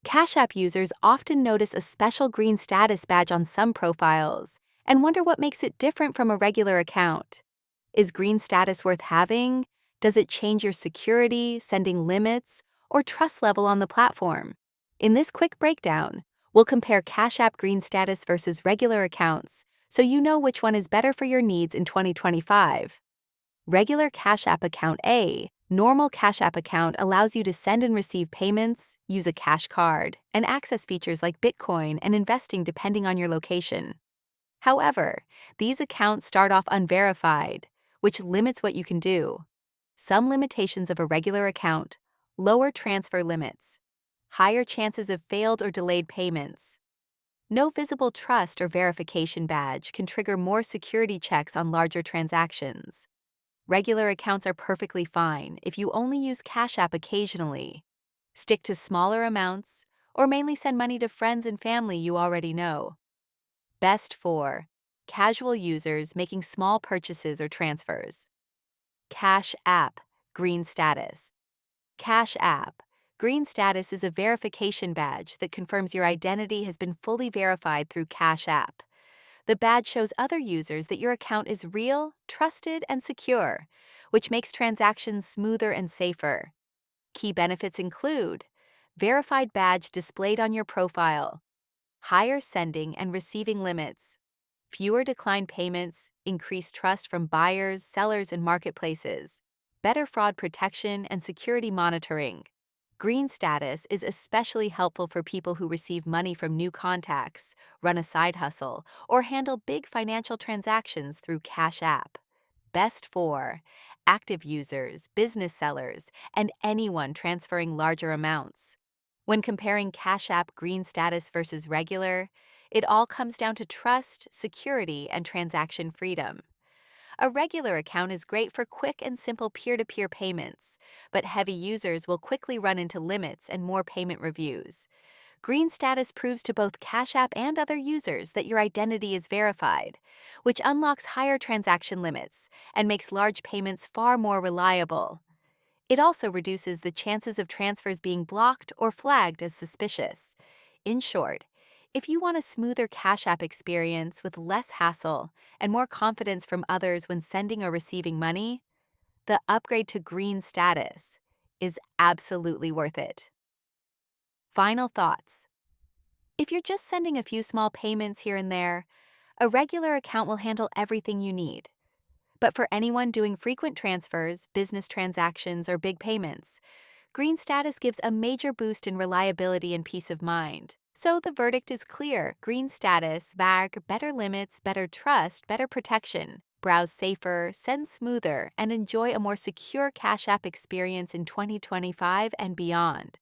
Cash App users often notice a special green status badge on some profiles and wonder what makes it different from a regular account. Is green status worth having? Does it change your security, sending limits, or trust level on the platform? In this quick breakdown, we'll compare Cash App green status versus regular accounts so you know which one is better for your needs in 2025. Regular Cash App account A. Normal Cash App account allows you to send and receive payments, use a cash card, and access features like Bitcoin and investing depending on your location. However, these accounts start off unverified, which limits what you can do. Some limitations of a regular account: lower transfer limits, higher chances of failed or delayed payments. No visible trust or verification badge can trigger more security checks on larger transactions. Regular accounts are perfectly fine if you only use Cash App occasionally. Stick to smaller amounts or mainly send money to friends and family you already know. Best for casual users making small purchases or transfers. Cash App Green Status. Cash App Green Status is a verification badge that confirms your identity has been fully verified through Cash App. The badge shows other users that your account is real, trusted, and secure, which makes transactions smoother and safer. Key benefits include verified badge displayed on your profile, higher sending and receiving limits, fewer declined payments, increased trust from buyers, sellers, and marketplaces, better fraud protection and security monitoring. Green status is especially helpful for people who receive money from new contacts, run a side hustle, or handle big financial transactions through Cash App. Best for active users, business sellers, and anyone transferring larger amounts. When comparing Cash App green status versus regular, it all comes down to trust, security, and transaction freedom. A regular account is great for quick and simple peer-to-peer payments, but heavy users will quickly run into limits and more payment reviews. Green status proves to both Cash App and other users that your identity is verified, which unlocks higher transaction limits and makes large payments far more reliable. It also reduces the chances of transfers being blocked or flagged as suspicious. In short, if you want a smoother Cash App experience with less hassle and more confidence from others when sending or receiving money, the upgrade to green status is absolutely worth it. Final thoughts. If you're just sending a few small payments here and there, a regular account will handle everything you need. But for anyone doing frequent transfers, business transactions, or big payments, green status gives a major boost in reliability and peace of mind. So the verdict is clear: green status, VAG, better limits, better trust, better protection. Browse safer, send smoother, and enjoy a more secure Cash App experience in 2025 and beyond.